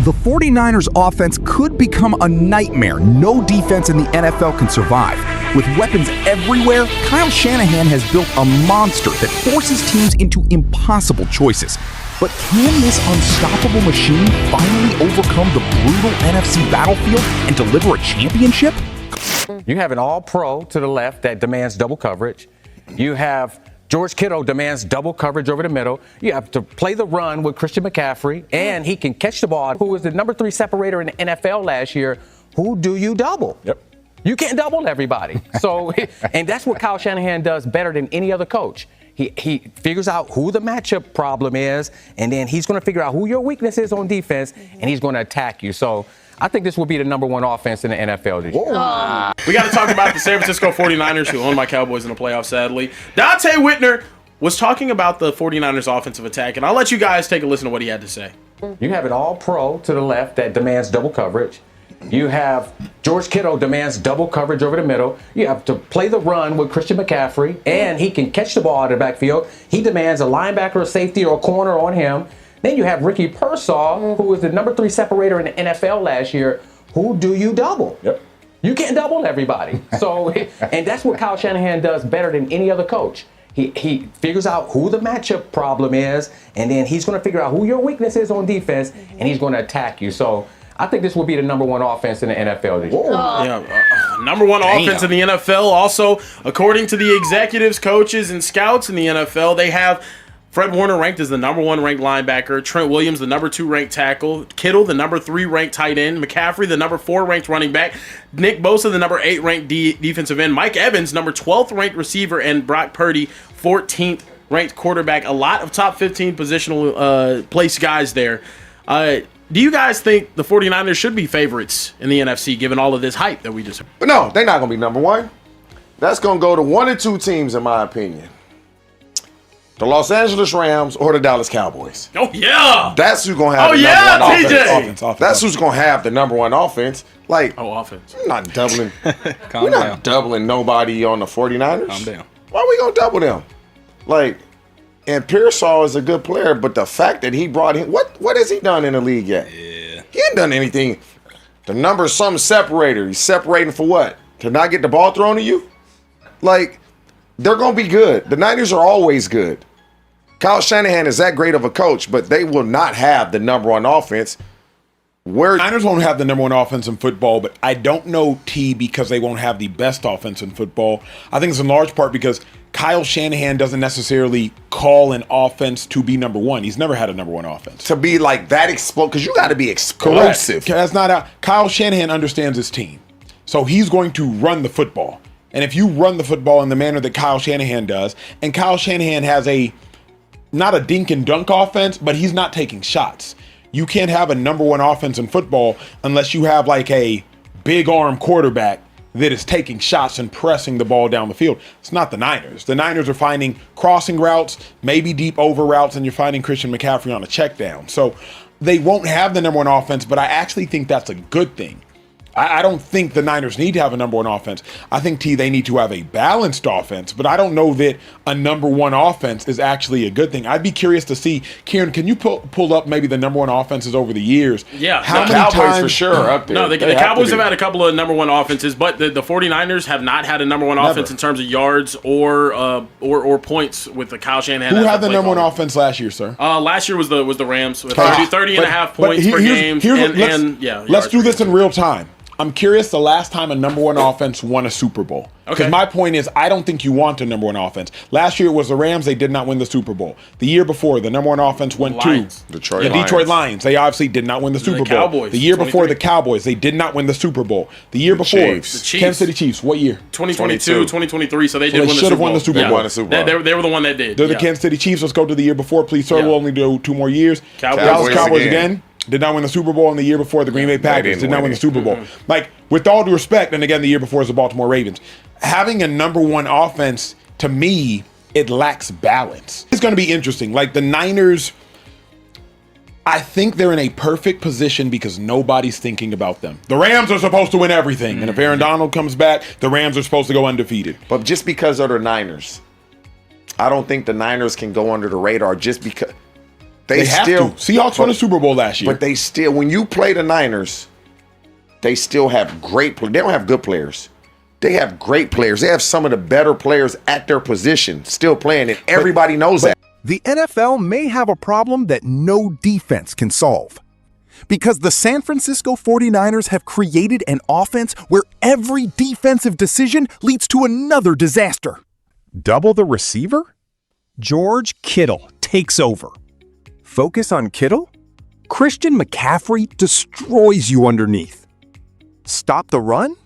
The 49ers offense could become a nightmare no defense in the NFL can survive. With weapons everywhere, Kyle Shanahan has built a monster that forces teams into impossible choices. But can this unstoppable machine finally overcome the brutal NFC battlefield and deliver a championship? You have an all-pro to the left that demands double coverage. You have George Kittle demands double coverage over the middle. You have to play the run with Christian McCaffrey, and he can catch the ball. Who was the number 3 separator in the NFL last year? Who do you double? Yep. You can't double everybody. So, and that's what Kyle Shanahan does better than any other coach. He figures out who the matchup problem is, and then he's going to figure out who your weakness is on defense, and he's going to attack you. So I think this will be the number 1 offense in the NFL this year. We got to talk about the San Francisco 49ers, who own my Cowboys in the playoffs, sadly. Dante Whitner was talking about the 49ers offensive attack, and I'll let you guys take a listen to what he had to say. You have an all-pro to the left that demands double coverage. You have George Kittle demands double coverage over the middle. You have to play the run with Christian McCaffrey, and he can catch the ball out of the backfield. He demands a linebacker, a safety, or a corner on him. Then you have Ricky Pearsall, who was the number 3 separator in the NFL last year. Who do you double? Yep. You can't double everybody. So, and that's what Kyle Shanahan does better than any other coach. He figures out who the matchup problem is, and then he's going to figure out who your weakness is on defense, and he's going to attack you. So I think this will be the number 1 offense in the NFL this year. Yeah, number 1 offense in the NFL. Also, according to the executives, coaches, and scouts in the NFL, they have Fred Warner ranked as the number 1 ranked linebacker, Trent Williams the number 2 ranked tackle, Kittle the number 3 ranked tight end, McCaffrey the number 4 ranked running back, Nick Bosa the number 8 ranked defensive end, Mike Evans number 12th ranked receiver, and Brock Purdy 14th ranked quarterback. A lot of top 15 positional place guys there. Do you guys think the 49ers should be favorites in the NFC given all of this hype that we just heard? But no, they're not going to be number 1. That's going to go to 1 or 2 teams, in my opinion. The Los Angeles Rams or the Dallas Cowboys. Oh, yeah. That's who's going to have the number 1 offense. That's who's going to have the number 1 offense. Like, offense. We're not doubling. We're not doubling nobody on the 49ers. Calm down. Why are we going to double them? Like, and Pearsall is a good player, but the fact that he brought him, what has he done in the league yet? Yeah. He ain't done anything. The number's some separator. He's separating for what? To not get the ball thrown to you? Like, they're going to be good. The Niners are always good. Kyle Shanahan is that great of a coach, but they will not have the number 1 offense. Niners won't have the number 1 offense in football, but I don't know, T, because they won't have the best offense in football. I think it's in large part because Kyle Shanahan doesn't necessarily call an offense to be number 1. He's never had a number 1 offense. To be like that explosive, because you got to be explosive. Correct. That's not how Kyle Shanahan understands his team. So he's going to run the football. And if you run the football in the manner that Kyle Shanahan does, and Kyle Shanahan has not a dink and dunk offense, but he's not taking shots. You can't have a number 1 offense in football unless you have like a big arm quarterback that is taking shots and pressing the ball down the field. It's not the Niners. The Niners are finding crossing routes, maybe deep over routes, and you're finding Christian McCaffrey on a check down. So they won't have the number 1 offense, but I actually think that's a good thing. I don't think the Niners need to have a number 1 offense. I think, T, they need to have a balanced offense, but I don't know that a number 1 offense is actually a good thing. I'd be curious to see, Kieran, can you pull up maybe the number 1 offenses over the years? Yeah. How many Cowboys times, for sure are up there. No, the Cowboys have had a couple of number 1 offenses, but the 49ers have not had a number 1 offense in terms of yards or points with the Kyle Shanahan. Who had the number 1 offense last year, sir? Last year was the Rams with 30 and a half points per game. Let's do this in real time. I'm curious the last time a number 1 offense won a Super Bowl. Because my point is, I don't think you want a number 1 offense. Last year it was the Rams. They did not win the Super Bowl. The year before, the number 1 offense went to the Detroit Lions. They obviously did not win the Super Bowl. Cowboys, the year before, the Cowboys. They did not win the Super Bowl. The year before, the Kansas City Chiefs. What year? 2022, 2023. So they did win the Super Bowl. They should have won the Super Bowl. They were the one that did. They're the Kansas City Chiefs. Let's go to the year before, please, sir. We'll only do 2 more years. Cowboys again. Did not win the Super Bowl, and the year before the Green Bay Packers did not win the Super Bowl. Like, with all due respect, and again, the year before is the Baltimore Ravens. Having a number 1 offense, to me, it lacks balance. It's going to be interesting. Like, the Niners, I think they're in a perfect position because nobody's thinking about them. The Rams are supposed to win everything, and if Aaron Donald comes back, the Rams are supposed to go undefeated. But just because they're the Niners, I don't think the Niners can go under the radar just because. They have still to. Seahawks won a Super Bowl last year. But they still, when you play the Niners, they still have great players. They don't have good players. They have great players. They have some of the better players at their position still playing, and everybody knows that. The NFL may have a problem that no defense can solve. Because the San Francisco 49ers have created an offense where every defensive decision leads to another disaster. Double the receiver? George Kittle takes over. Focus on Kittle? Christian McCaffrey destroys you underneath. Stop the run?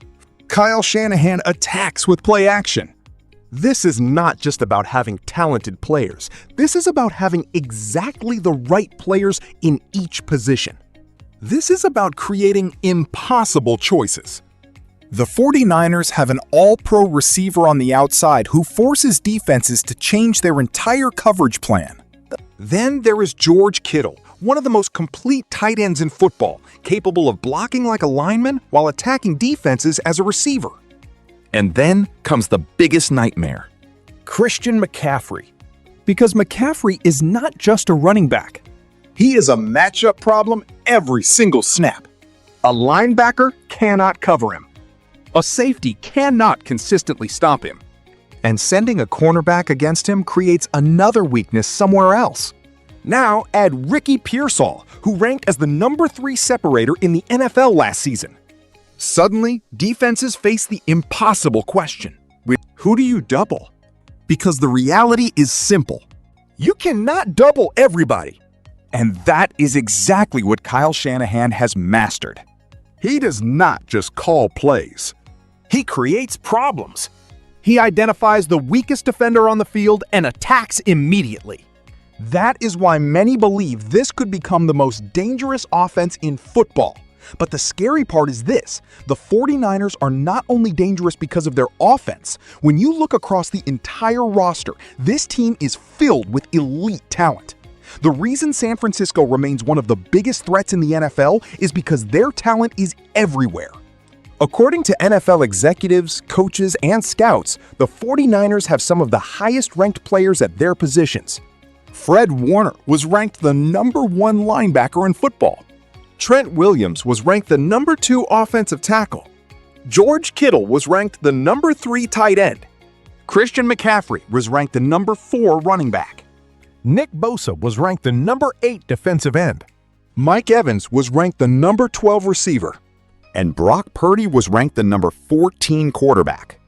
Kyle Shanahan attacks with play action. This is not just about having talented players. This is about having exactly the right players in each position. This is about creating impossible choices. The 49ers have an all-pro receiver on the outside who forces defenses to change their entire coverage plan. Then there is George Kittle, one of the most complete tight ends in football, capable of blocking like a lineman while attacking defenses as a receiver. And then comes the biggest nightmare, Christian McCaffrey. Because McCaffrey is not just a running back. He is a matchup problem every single snap. A linebacker cannot cover him. A safety cannot consistently stop him. And sending a cornerback against him creates another weakness somewhere else. Now add Ricky Pearsall, who ranked as the number 3 separator in the NFL last season. Suddenly, defenses face the impossible question. Who do you double? Because the reality is simple. You cannot double everybody. And that is exactly what Kyle Shanahan has mastered. He does not just call plays. He creates problems. He identifies the weakest defender on the field and attacks immediately. That is why many believe this could become the most dangerous offense in football. But the scary part is this: the 49ers are not only dangerous because of their offense. When you look across the entire roster, this team is filled with elite talent. The reason San Francisco remains one of the biggest threats in the NFL is because their talent is everywhere. According to NFL executives, coaches, and scouts, the 49ers have some of the highest-ranked players at their positions. Fred Warner was ranked the number 1 linebacker in football. Trent Williams was ranked the number 2 offensive tackle. George Kittle was ranked the number 3 tight end. Christian McCaffrey was ranked the number 4 running back. Nick Bosa was ranked the number 8 defensive end. Mike Evans was ranked the number 12 receiver. And Brock Purdy was ranked the number 14 quarterback.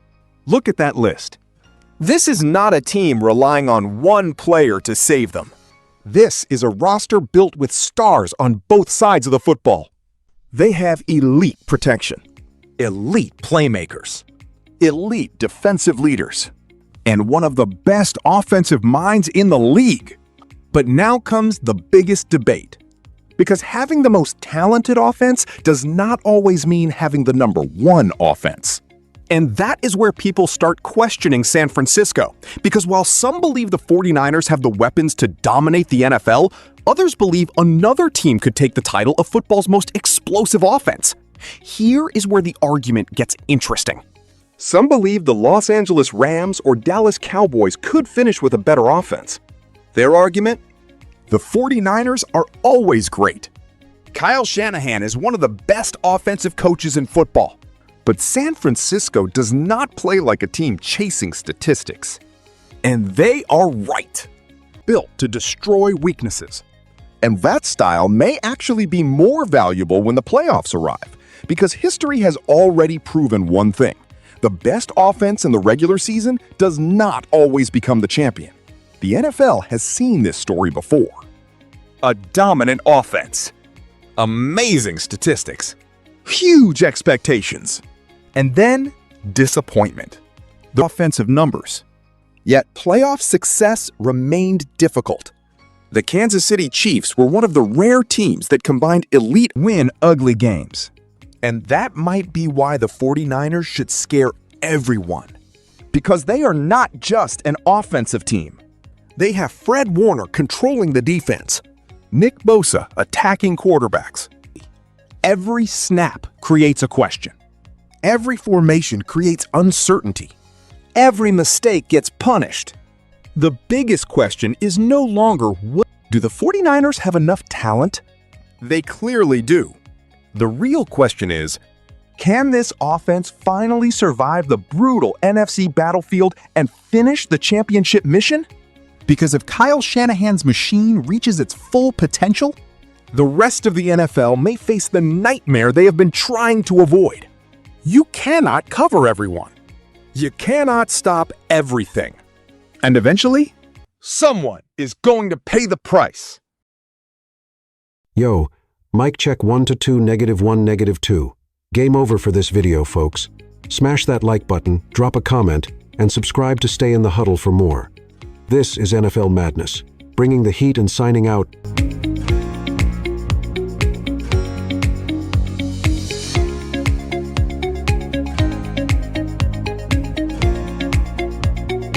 Look at that list. This is not a team relying on one player to save them. This is a roster built with stars on both sides of the football. They have elite protection, elite playmakers, elite defensive leaders, and one of the best offensive minds in the league. But now comes the biggest debate. Because having the most talented offense does not always mean having the number 1 offense. And that is where people start questioning San Francisco. Because while some believe the 49ers have the weapons to dominate the NFL, others believe another team could take the title of football's most explosive offense. Here is where the argument gets interesting. Some believe the Los Angeles Rams or Dallas Cowboys could finish with a better offense. Their argument? The 49ers are always great. Kyle Shanahan is one of the best offensive coaches in football. But San Francisco does not play like a team chasing statistics. And they are right. Built to destroy weaknesses. And that style may actually be more valuable when the playoffs arrive, because history has already proven one thing. The best offense in the regular season does not always become the champion. The NFL has seen this story before. A dominant offense. Amazing statistics. Huge expectations. And then, disappointment. The offensive numbers. Yet, playoff success remained difficult. The Kansas City Chiefs were one of the rare teams that combined elite win ugly games. And that might be why the 49ers should scare everyone. Because they are not just an offensive team. They have Fred Warner controlling the defense, Nick Bosa attacking quarterbacks. Every snap creates a question. Every formation creates uncertainty. Every mistake gets punished. The biggest question is no longer what Do the 49ers have enough talent? They clearly do. The real question is, can this offense finally survive the brutal NFC battlefield and finish the championship mission? Because if Kyle Shanahan's machine reaches its full potential, the rest of the NFL may face the nightmare they have been trying to avoid. You cannot cover everyone. You cannot stop everything. And eventually, someone is going to pay the price. Yo, mic check 1 to 2, -1, -2. Game over for this video, folks. Smash that like button, drop a comment, and subscribe to stay in the huddle for more. This is NFL Madness, bringing the heat and signing out.